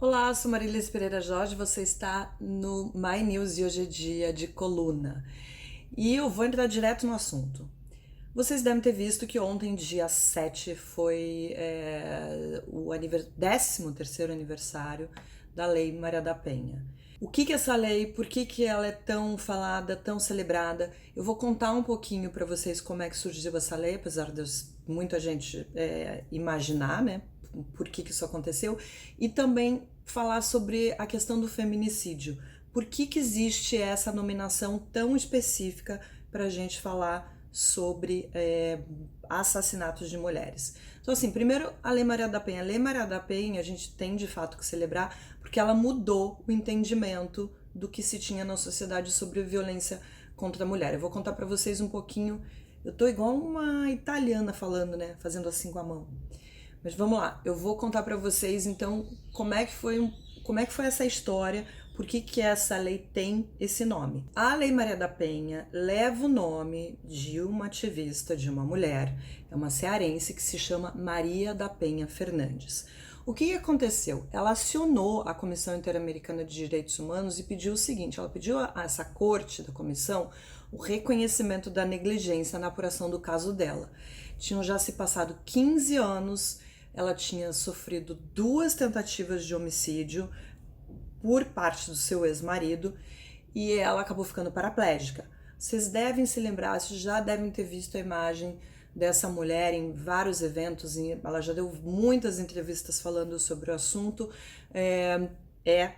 Olá, sou Marília Pereira Jorge, você está no My News e hoje é dia de coluna. E eu vou entrar direto no assunto. Vocês devem ter visto que ontem, dia 7, foi o 13º aniversário da Lei Maria da Penha. O que é essa lei? Por que ela é tão falada, tão celebrada? Eu vou contar um pouquinho para vocês como é que surgiu essa lei, apesar de muita gente imaginar, né? Por que isso aconteceu? E também falar sobre a questão do feminicídio. Por que existe essa nominação tão específica para a gente falar sobre assassinatos de mulheres? Então, assim, primeiro a Lei Maria da Penha. A Lei Maria da Penha a gente tem de fato que celebrar porque ela mudou o entendimento do que se tinha na sociedade sobre violência contra a mulher. Eu vou contar para vocês um pouquinho. Eu tô igual uma italiana falando, né? Fazendo assim com a mão. Mas vamos lá, eu vou contar para vocês então como é que foi essa história, por que essa lei tem esse nome. A Lei Maria da Penha leva o nome de uma ativista, de uma mulher, é uma cearense que se chama Maria da Penha Fernandes. O que aconteceu? Ela acionou a Comissão Interamericana de Direitos Humanos e pediu o seguinte, ela pediu a essa corte da comissão o reconhecimento da negligência na apuração do caso dela. Tinham já se passado 15 anos, ela tinha sofrido 2 tentativas de homicídio por parte do seu ex-marido e ela acabou ficando paraplégica. Vocês devem se lembrar, vocês já devem ter visto a imagem dessa mulher em vários eventos, ela já deu muitas entrevistas falando sobre o assunto, é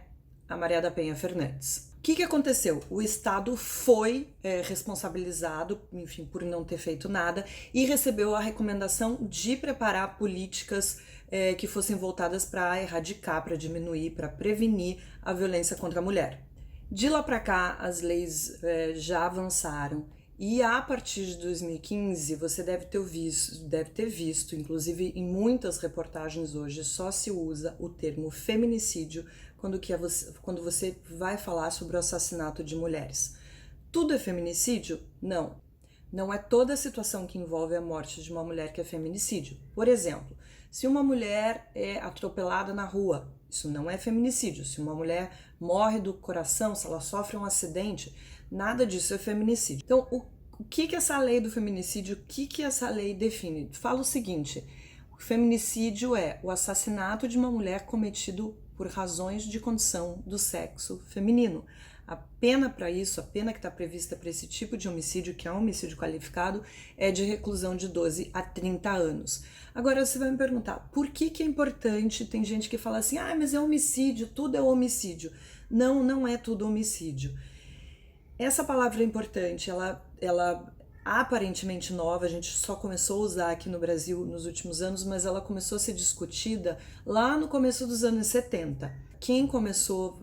a Maria da Penha Fernandes. O que aconteceu? O Estado foi responsabilizado, enfim, por não ter feito nada e recebeu a recomendação de preparar políticas que fossem voltadas para erradicar, para diminuir, para prevenir a violência contra a mulher. De lá para cá, as leis já avançaram e a partir de 2015 você deve ter visto, inclusive em muitas reportagens hoje só se usa o termo feminicídio quando você vai falar sobre o assassinato de mulheres. Tudo é feminicídio? Não. Não é toda a situação que envolve a morte de uma mulher que é feminicídio. Por exemplo, se uma mulher é atropelada na rua, isso não é feminicídio. Se uma mulher morre do coração, se ela sofre um acidente, nada disso é feminicídio. Então, o que essa lei do feminicídio, o que essa lei define? Fala o seguinte, o feminicídio é o assassinato de uma mulher cometido por razões de condição do sexo feminino. A pena para isso, a pena que está prevista para esse tipo de homicídio, que é um homicídio qualificado, é de reclusão de 12 a 30 anos. Agora você vai me perguntar, por que é importante? Tem gente que fala assim, mas é homicídio, tudo é homicídio. Não, não é tudo homicídio. Essa palavra é importante, ela aparentemente nova, a gente só começou a usar aqui no Brasil nos últimos anos, mas ela começou a ser discutida lá no começo dos anos 70. Quem começou,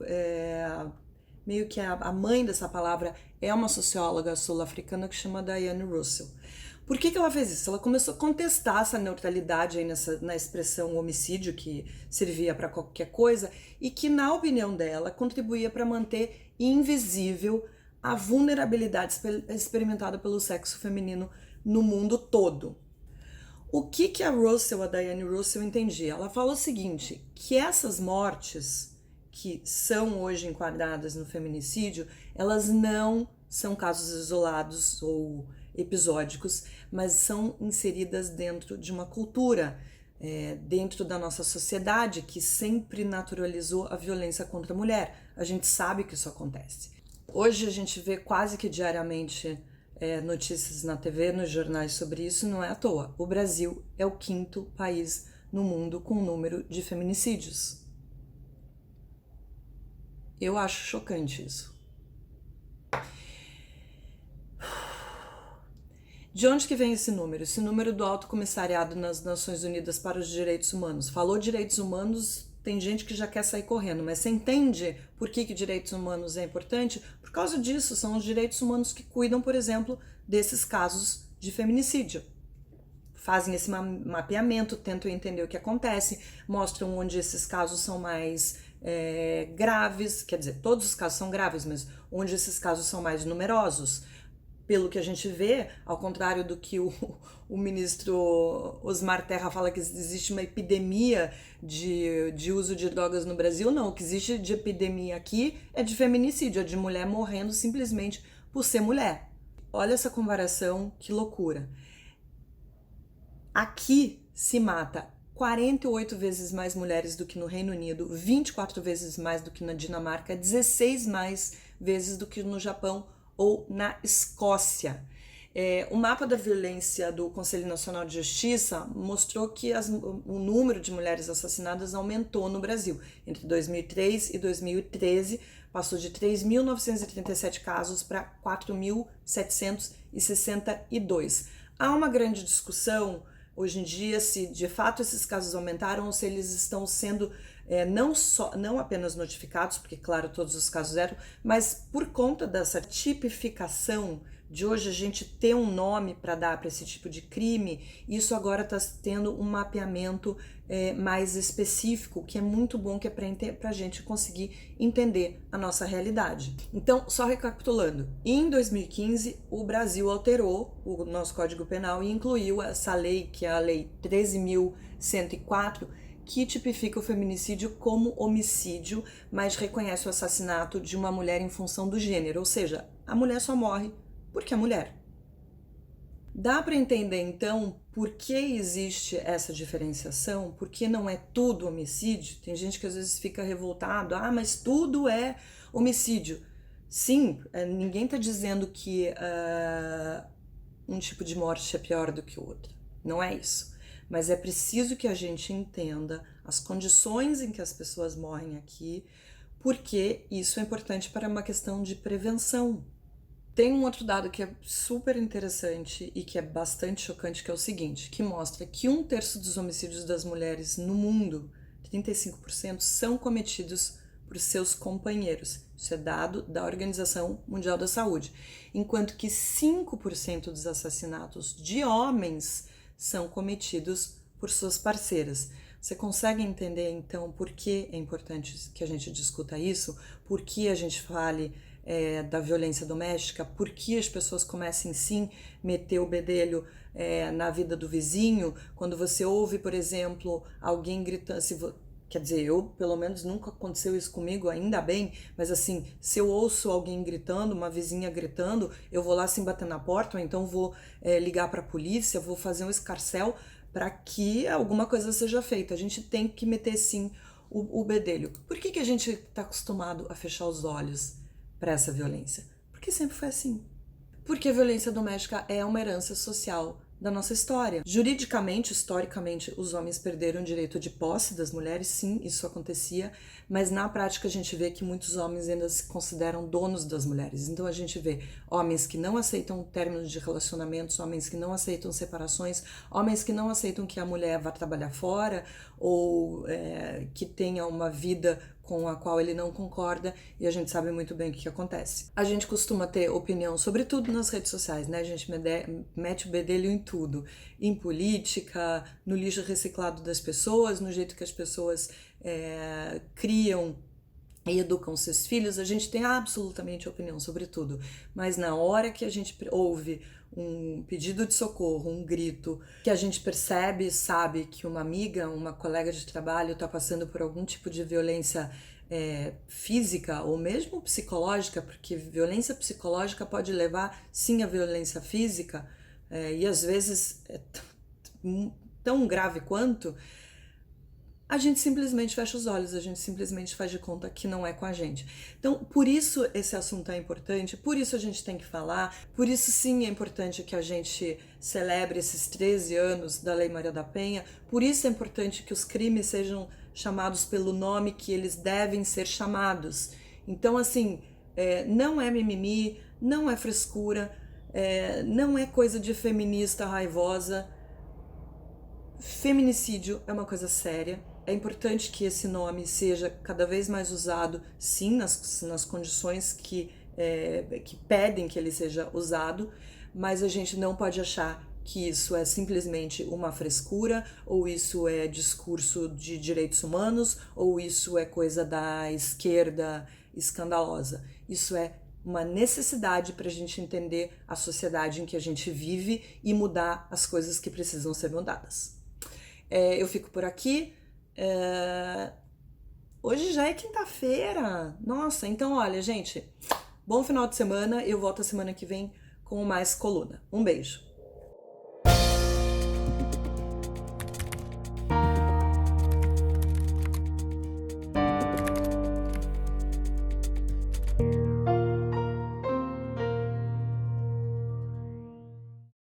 meio que a mãe dessa palavra, é uma socióloga sul-africana que chama Diane Russell. Por que ela fez isso? Ela começou a contestar essa neutralidade aí na expressão homicídio, que servia para qualquer coisa, e que, na opinião dela, contribuía para manter invisível a vulnerabilidade experimentada pelo sexo feminino no mundo todo. O que a Russell, a Diane Russell, entendia? Ela falou o seguinte, que essas mortes que são hoje enquadradas no feminicídio, elas não são casos isolados ou episódicos, mas são inseridas dentro de uma cultura, dentro da nossa sociedade que sempre naturalizou a violência contra a mulher. A gente sabe que isso acontece. Hoje a gente vê quase que diariamente notícias na TV, nos jornais sobre isso, não é à toa. O Brasil é o 5º país no mundo com o número de feminicídios. Eu acho chocante isso. De onde que vem esse número? Esse número do Alto Comissariado nas Nações Unidas para os Direitos Humanos. Falou direitos humanos, tem gente que já quer sair correndo, mas você entende por que direitos humanos é importante? Por causa disso, são os direitos humanos que cuidam, por exemplo, desses casos de feminicídio. Fazem esse mapeamento, tentam entender o que acontece, mostram onde esses casos são mais graves, quer dizer, todos os casos são graves, mas onde esses casos são mais numerosos. pelo que a gente vê, ao contrário do que o ministro Osmar Terra fala que existe uma epidemia de uso de drogas no Brasil, não. O que existe de epidemia aqui é de feminicídio, é de mulher morrendo simplesmente por ser mulher. Olha essa comparação, que loucura. Aqui se mata 48 vezes mais mulheres do que no Reino Unido, 24 vezes mais do que na Dinamarca, 16 mais vezes do que no Japão ou na Escócia. O mapa da violência do Conselho Nacional de Justiça mostrou que o número de mulheres assassinadas aumentou no Brasil. Entre 2003 e 2013, passou de 3.937 casos para 4.762. Há uma grande discussão hoje em dia se de fato esses casos aumentaram ou se eles estão sendo não apenas notificados, porque claro, todos os casos eram, mas por conta dessa tipificação de hoje a gente ter um nome para dar para esse tipo de crime, isso agora está tendo um mapeamento mais específico, que é muito bom, que é para a gente conseguir entender a nossa realidade. Então, só recapitulando, em 2015 o Brasil alterou o nosso Código Penal e incluiu essa lei, que é a Lei 13.104, que tipifica o feminicídio como homicídio, mas reconhece o assassinato de uma mulher em função do gênero, ou seja, a mulher só morre porque é mulher. Dá para entender então por que existe essa diferenciação? Por que não é tudo homicídio? Tem gente que às vezes fica revoltado, mas tudo é homicídio. Sim, ninguém está dizendo que um tipo de morte é pior do que o outro. Não é isso. Mas é preciso que a gente entenda as condições em que as pessoas morrem aqui, porque isso é importante para uma questão de prevenção. Tem um outro dado que é super interessante e que é bastante chocante, que é o seguinte, que mostra que 1/3 dos homicídios das mulheres no mundo, 35%, são cometidos por seus companheiros. Isso é dado da Organização Mundial da Saúde. Enquanto que 5% dos assassinatos de homens são cometidos por suas parceiras. Você consegue entender, então, por que é importante que a gente discuta isso? Por que a gente fale da violência doméstica? Por que as pessoas comecem, sim, meter o bedelho na vida do vizinho? Quando você ouve, por exemplo, alguém gritando... Quer dizer, eu, pelo menos, nunca aconteceu isso comigo, ainda bem, mas assim, se eu ouço alguém gritando, uma vizinha gritando, eu vou lá assim bater na porta, ou então vou ligar para a polícia, vou fazer um escarcéu para que alguma coisa seja feita. A gente tem que meter, sim, o bedelho. Por que a gente está acostumado a fechar os olhos para essa violência? Porque sempre foi assim. Porque a violência doméstica é uma herança social da nossa história. Juridicamente, historicamente, os homens perderam o direito de posse das mulheres, sim, isso acontecia, mas na prática a gente vê que muitos homens ainda se consideram donos das mulheres. Então a gente vê homens que não aceitam términos de relacionamentos, homens que não aceitam separações, homens que não aceitam que a mulher vá trabalhar fora ou que tenha uma vida com a qual ele não concorda, e a gente sabe muito bem o que acontece. A gente costuma ter opinião sobre tudo nas redes sociais, né? A gente mete o bedelho em tudo, em política, no lixo reciclado das pessoas, no jeito que as pessoas criam e educam seus filhos. A gente tem absolutamente opinião sobre tudo, mas na hora que a gente ouve um pedido de socorro, um grito, que a gente percebe, sabe que uma amiga, uma colega de trabalho está passando por algum tipo de violência física ou mesmo psicológica, porque violência psicológica pode levar sim à violência física, e às vezes é tão grave quanto, a gente simplesmente fecha os olhos, a gente simplesmente faz de conta que não é com a gente. Então, por isso esse assunto é importante, por isso a gente tem que falar, por isso sim é importante que a gente celebre esses 13 anos da Lei Maria da Penha, por isso é importante que os crimes sejam chamados pelo nome que eles devem ser chamados. Então, assim, não é mimimi, não é frescura, não é coisa de feminista raivosa. Feminicídio é uma coisa séria. É importante que esse nome seja cada vez mais usado, sim, nas condições que pedem que ele seja usado, mas a gente não pode achar que isso é simplesmente uma frescura, ou isso é discurso de direitos humanos, ou isso é coisa da esquerda escandalosa. Isso é uma necessidade para a gente entender a sociedade em que a gente vive e mudar as coisas que precisam ser mudadas. Eu fico por aqui. Hoje já é quinta-feira. Nossa, então olha, gente, bom final de semana. Eu volto a semana que vem com mais coluna. Um beijo.